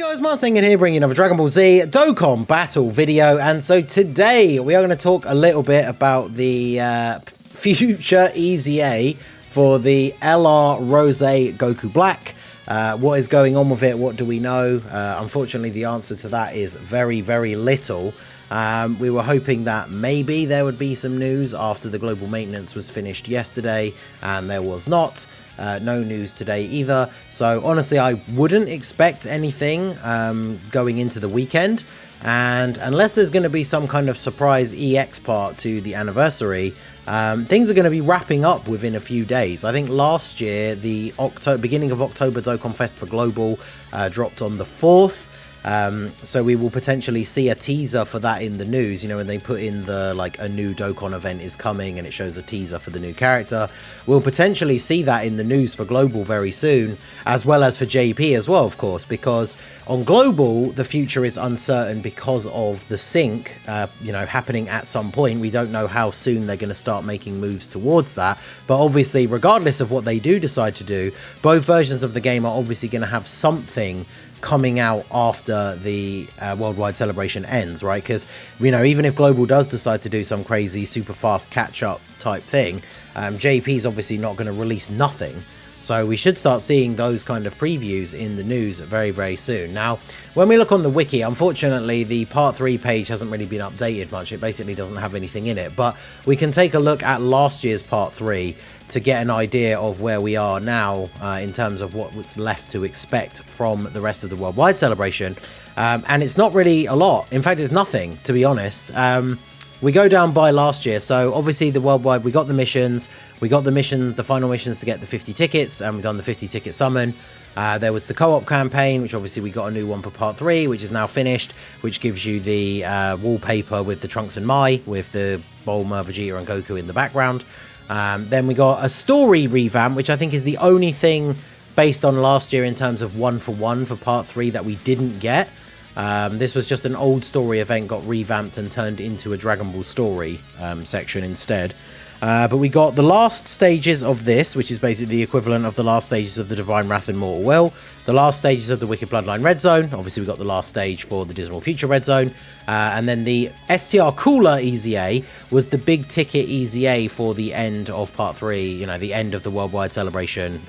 Guys, Marsing here bringing another Dragon Ball Z Dokkan battle video, and so today we are going to talk a little bit about the future EZA for the Rose Goku Black. What is going on with it? What do we know? Unfortunately, the answer to that is very, very little. We were hoping that maybe there would be some news after the global maintenance was finished yesterday, and there was not. No news today either. So honestly, I wouldn't expect anything going into the weekend. And unless there's going to be some kind of surprise EX part to the anniversary, things are going to be wrapping up within a few days. I think last year, the beginning of October Dokkan Fest for Global dropped on the 4th. So we will potentially see a teaser for that in the news, you know, when they put in the, like, a new Dokkan event is coming and it shows a teaser for the new character. We'll potentially see that in the news for Global very soon, as well as for JP as well, of course, because on Global, the future is uncertain because of the sync, you know, happening at some point. We don't know how soon they're going to start making moves towards that, but obviously, regardless of what they do decide to do, both versions of the game are obviously going to have something coming out after the worldwide celebration ends, right? Because, you know, even if Global does decide to do some crazy super fast catch-up type thing, JP's obviously not going to release nothing. So we should start seeing those kind of previews in the news very, very soon. Now, when we look on the wiki, unfortunately, the Part 3 page hasn't really been updated much. It basically doesn't have anything in it. But we can take a look at last year's Part 3 to get an idea of where we are now in terms of what's left to expect from the rest of the worldwide celebration. And it's not really a lot. In fact, it's nothing, to be honest. We go down by last year, so obviously the worldwide, we got the missions, the final missions to get the 50 tickets, and we've done the 50 ticket summon. There was the co-op campaign, which obviously we got a new one for Part 3, which is now finished, which gives you the wallpaper with the Trunks and Mai, with the Bulma, Vegeta and Goku in the background. Then we got a story revamp, which I think is the only thing based on last year in terms of one-for-one for Part 3 that we didn't get. This was just an old story event got revamped and turned into a Dragon Ball story section instead. But we got the last stages of this, which is basically the equivalent of the last stages of the Divine Wrath and Mortal Will. The last stages of the Wicked Bloodline Red Zone. Obviously, we got the last stage for the Dismal Future Red Zone. And then the STR Cooler EZA was the big ticket EZA for the end of Part 3, you know, the end of the worldwide celebration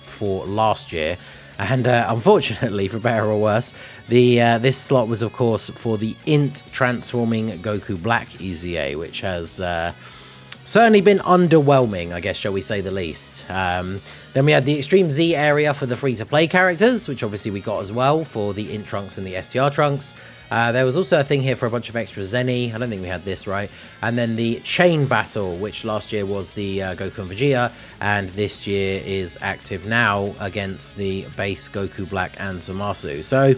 for last year. And unfortunately, for better or worse, this slot was, of course, for the INT Transforming Goku Black EZA, which has certainly been underwhelming, I guess, shall we say the least. Then we had the Extreme Z area for the free-to-play characters, which obviously we got as well for the INT Trunks and the STR Trunks. There was also a thing here for a bunch of extra Zenny. I don't think we had this, right? And then the Chain Battle, which last year was the Goku and Vegeta, and this year is active now against the base Goku Black and Zamasu. So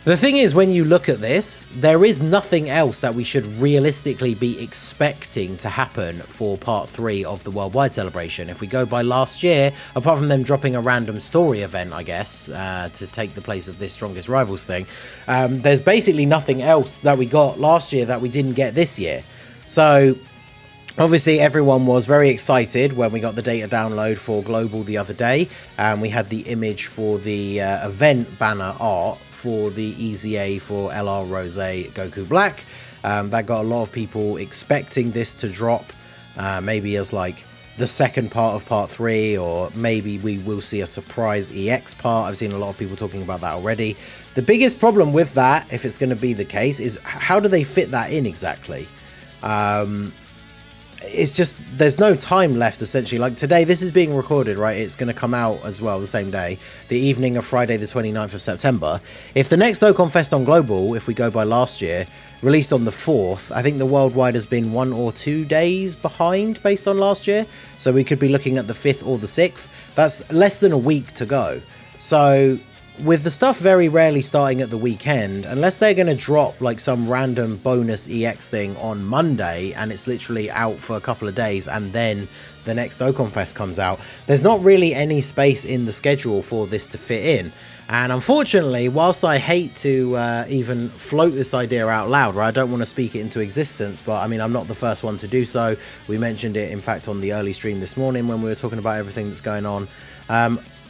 the thing is, when you look at this, there is nothing else that we should realistically be expecting to happen for Part 3 of the worldwide celebration. If we go by last year, apart from them dropping a random story event, I guess, to take the place of this Strongest Rivals thing, there's basically nothing else that we got last year that we didn't get this year. So obviously, everyone was very excited when we got the data download for Global the other day, and we had the image for the event banner art for the EZA for Rose Goku Black. That got a lot of people expecting this to drop, maybe as like the second part of Part 3, or maybe we will see a surprise EX part. I've seen a lot of people talking about that already. The biggest problem with that, if it's going to be the case, is how do they fit that in exactly? It's just, there's no time left, essentially. Like today, this is being recorded, right? It's going to come out as well the same day, the evening of Friday the 29th of September. If the next Dokkan Fest on Global, if we go by last year, released on the 4th, I think the worldwide has been 1 or 2 days behind based on last year. So we could be looking at the 5th or the 6th. That's less than a week to go. So with the stuff very rarely starting at the weekend, unless they're going to drop like some random bonus EX thing on Monday and it's literally out for a couple of days and then the next Dokkan Fest comes out, there's not really any space in the schedule for this to fit in. And unfortunately, whilst I hate to even float this idea out loud, right, I don't want to speak it into existence, but I mean, I'm not the first one to do so. We mentioned it, in fact, on the early stream this morning when we were talking about everything that's going on.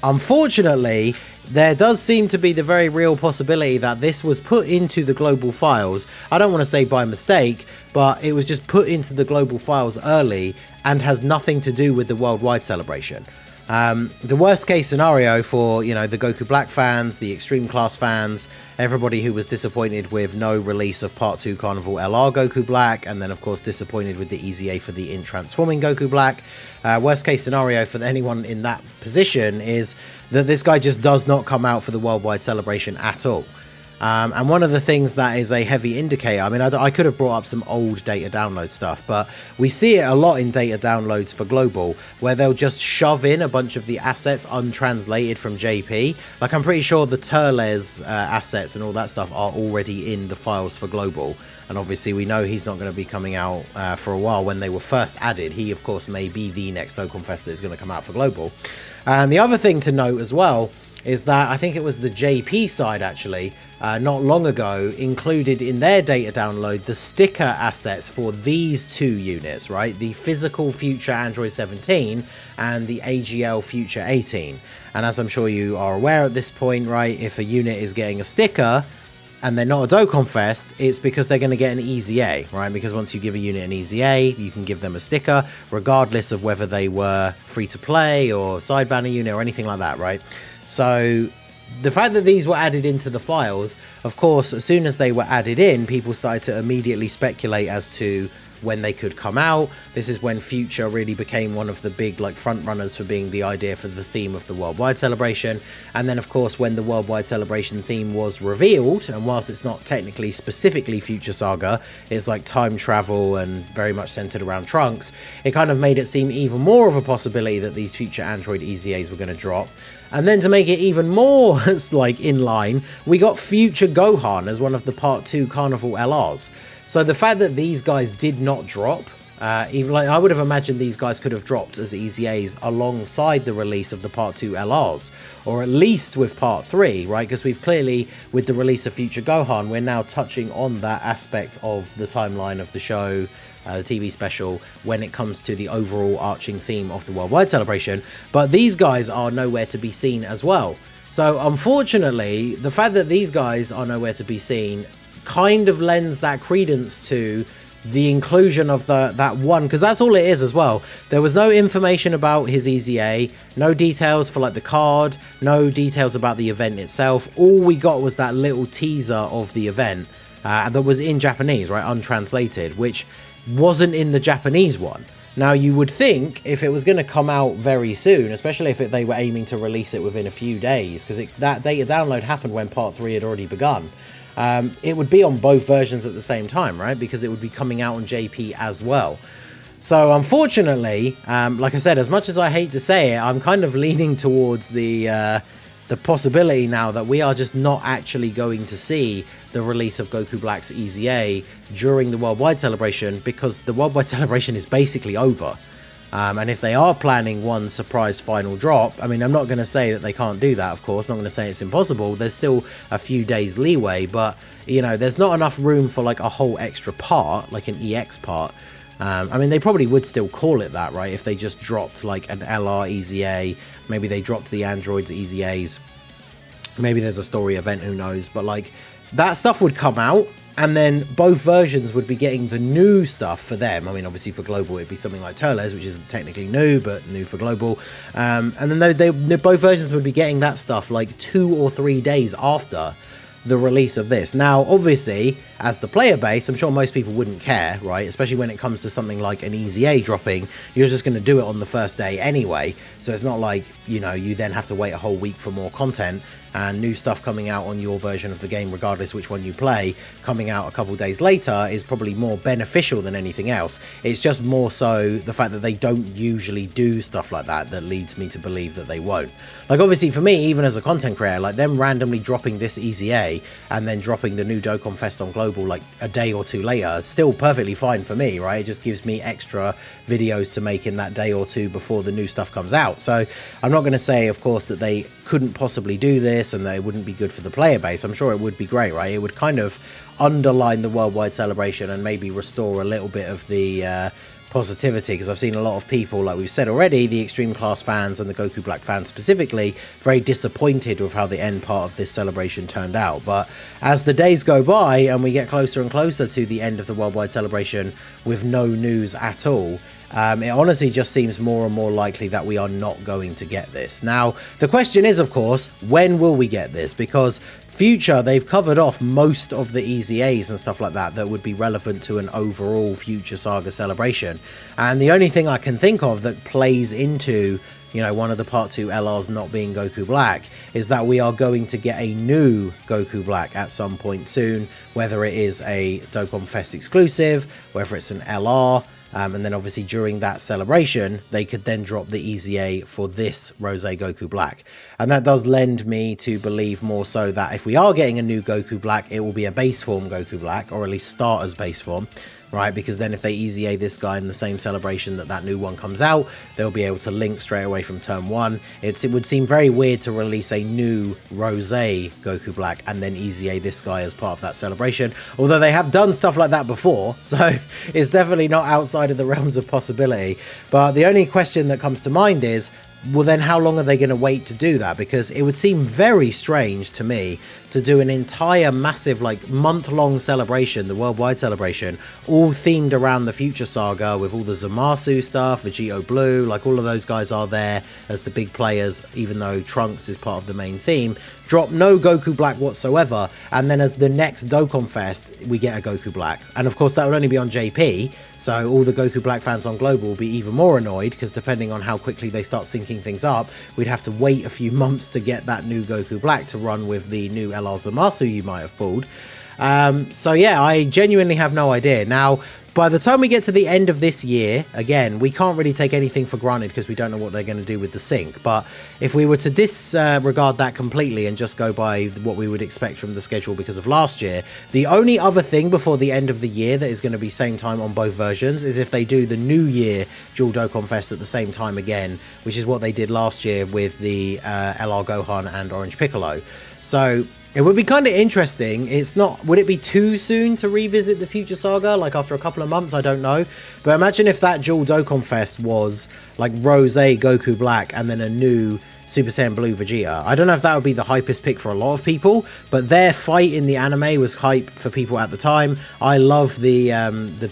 Unfortunately, there does seem to be the very real possibility that this was put into the global files. I don't want to say by mistake, but it was just put into the global files early and has nothing to do with the worldwide celebration. The worst case scenario for, you know, the Goku Black fans, the Extreme Class fans, everybody who was disappointed with no release of Part 2 Carnival LR Goku Black, and then of course disappointed with the EZA for the In Transforming Goku Black. Worst case scenario for anyone in that position is that this guy just does not come out for the worldwide celebration at all. And one of the things that is a heavy indicator, I mean, I could have brought up some old data download stuff, but we see it a lot in data downloads for global, where they'll just shove in a bunch of the assets untranslated from JP. Like, I'm pretty sure the Turles assets and all that stuff are already in the files for global. And obviously we know he's not going to be coming out for a while. When they were first added, he of course may be the next Dokkan Fest that is going to come out for global. And the other thing to note as well is that I think it was the JP side actually, not long ago, included in their data download the sticker assets for these two units, right? The physical Future Android 17 and the AGL Future 18. And as I'm sure you are aware at this point, right, if a unit is getting a sticker and they're not a Dokkan Fest, it's because they're going to get an EZA, right? Because once you give a unit an EZA, you can give them a sticker, regardless of whether they were free to play or side banner unit or anything like that, right? So the fact that these were added into the files, of course, as soon as they were added in, people started to immediately speculate as to when they could come out. This is when Future really became one of the big like front runners for being the idea for the theme of the worldwide celebration. And then of course when the worldwide celebration theme was revealed, and whilst it's not technically specifically Future Saga, it's like time travel and very much centered around Trunks, it kind of made it seem even more of a possibility that these Future Android EZAs were going to drop. And then to make it even more like in line, we got Future Gohan as one of the Part 2 Carnival LRs. So the fact that these guys did not drop, even like I would have imagined these guys could have dropped as EZAs alongside the release of the Part 2 LRs, or at least with Part 3, right? Because we've clearly, with the release of Future Gohan, we're now touching on that aspect of the timeline of the show, the TV special, when it comes to the overall arching theme of the worldwide celebration. But these guys are nowhere to be seen as well. So unfortunately, the fact that these guys are nowhere to be seen kind of lends that credence to the inclusion of that one, because that's all it is as well. There was no information about his EZA, no details for like the card, no details about the event itself. All we got was that little teaser of the event that was in Japanese, right, untranslated, which wasn't in the Japanese one. Now you would think if it was going to come out very soon, especially if they were aiming to release it within a few days, because that data download happened when Part 3 had already begun, it would be on both versions at the same time, right? Because it would be coming out on JP as well. So unfortunately, like I said, as much as I hate to say it, I'm kind of leaning towards the possibility now that we are just not actually going to see the release of Goku Black's EZA during the worldwide celebration, because the worldwide celebration is basically over. And if they are planning one surprise final drop, I mean, I'm not going to say that they can't do that, of course. I'm not going to say it's impossible. There's still a few days leeway, but, you know, there's not enough room for like a whole extra part, like an EX part. I mean, they probably would still call it that, right? If they just dropped like an LR EZA, maybe they dropped the androids EZAs, maybe there's a story event, who knows? But like that stuff would come out, and then both versions would be getting the new stuff for them. I mean, obviously for global, it'd be something like Turles, which isn't technically new, but new for global. And then both versions would be getting that stuff like 2 or 3 days after the release of this. Now, obviously, as the player base, I'm sure most people wouldn't care, right? Especially when it comes to something like an EZA dropping, you're just going to do it on the first day anyway. So it's not like, you know, you then have to wait a whole week for more content, and new stuff coming out on your version of the game, regardless which one you play, coming out a couple days later is probably more beneficial than anything else. It's just more so the fact that they don't usually do stuff like that that leads me to believe that they won't. Like, obviously for me, even as a content creator, like them randomly dropping this EZA and then dropping the new Dokkan Fest on global like a day or two later, it's still perfectly fine for me, right? It just gives me extra videos to make in that day or two before the new stuff comes out. So I'm not going to say, of course, that they couldn't possibly do this and that it wouldn't be good for the player base. I'm sure it would be great, right? It would kind of underline the worldwide celebration and maybe restore a little bit of the positivity, because I've seen a lot of people, like we've said already, the Extreme Class fans and the Goku Black fans specifically, very disappointed with how the end part of this celebration turned out. But as the days go by and we get closer and closer to the end of the Worldwide Celebration with no news at all, it honestly just seems more and more likely that we are not going to get this. Now, the question is, of course, when will we get this? Because Future, they've covered off most of the EZAs and stuff like that would be relevant to an overall Future Saga celebration. And the only thing I can think of that plays into, you know, one of the Part 2 LRs not being Goku Black is that we are going to get a new Goku Black at some point soon, whether it is a Dokkan Fest exclusive, whether it's an LR, and then obviously during that celebration, they could then drop the EZA for this Rose Goku Black. And that does lend me to believe more so that if we are getting a new Goku Black, it will be a base form Goku Black, or at least start as base form, right? Because then if they EZA this guy in the same celebration that new one comes out, they'll be able to link straight away from turn 1. It would seem very weird to release a new Rose Goku Black and then EZA this guy as part of that celebration, although they have done stuff like that before, so it's definitely not outside of the realms of possibility. But the only question that comes to mind is, well, then how long are they going to wait to do that? Because it would seem very strange to me to do an entire massive, like, month-long celebration, the worldwide celebration, all themed around the Future Saga with all the Zamasu stuff, Vegito Blue, like all of those guys are there as the big players, even though Trunks is part of the main theme. Drop no Goku Black whatsoever, and then as the next Dokkan Fest, we get a Goku Black. And of course, that would only be on JP, so all the Goku Black fans on Global will be even more annoyed, because depending on how quickly they start syncing things up, we'd have to wait a few months to get that new Goku Black to run with the new LR Zamasu you might have pulled. So yeah, I genuinely have no idea. Now, by the time we get to the end of this year, again, we can't really take anything for granted because we don't know what they're going to do with the sync. But if we were to disregard that completely and just go by what we would expect from the schedule because of last year, the only other thing before the end of the year that is going to be same time on both versions is if they do the New Year Dual Dokkan Fest at the same time again, which is what they did last year with the LR Gohan and Orange Piccolo. So it would be kind of interesting. It's not, would it be too soon to revisit the Future Saga? Like after a couple of months, I don't know. But imagine if that Dual Dokkan Fest was like Rose Goku Black and then a new Super Saiyan Blue Vegeta. I don't know if that would be the hypest pick for a lot of people, but their fight in the anime was hype for people at the time. I love the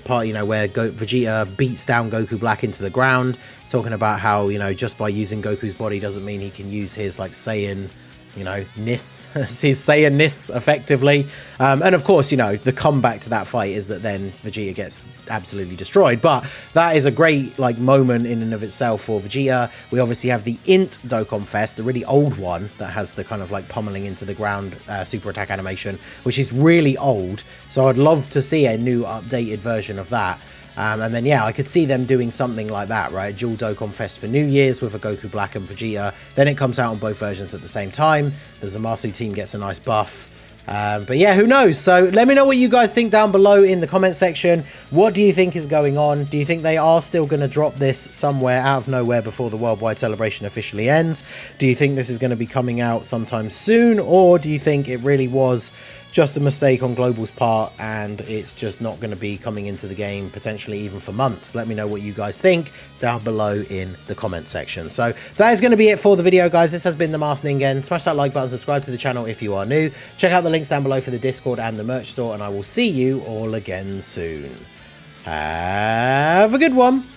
part, you know, where Vegeta beats down Goku Black into the ground, talking about how, you know, just by using Goku's body doesn't mean he can use his like Saiyan, you know, his Saiyan-ness effectively. And of course, you know, the comeback to that fight is that then Vegeta gets absolutely destroyed. But that is a great, like, moment in and of itself for Vegeta. We obviously have the Int Dokkan Fest, the really old one that has the kind of, like, pummeling into the ground super attack animation, which is really old. So I'd love to see a new updated version of that. And then, yeah, I could see them doing something like that, right? Dual Dokkan Fest for New Year's with a Goku Black and Vegeta. Then it comes out on both versions at the same time. The Zamasu team gets a nice buff. But yeah, who knows? So let me know what you guys think down below in the comment section. What do you think is going on? Do you think they are still going to drop this somewhere out of nowhere before the worldwide celebration officially ends? Do you think this is going to be coming out sometime soon? Or do you think it really was just a mistake on Global's part and it's just not going to be coming into the game potentially even for months? Let me know what you guys think down below in the comment section. So that is going to be it for the video, guys. This has been the Masked Ningen. Smash that like button, subscribe to the channel if you are new. Check out the links down below for the Discord and the merch store, and I will see you all again soon. Have a good one.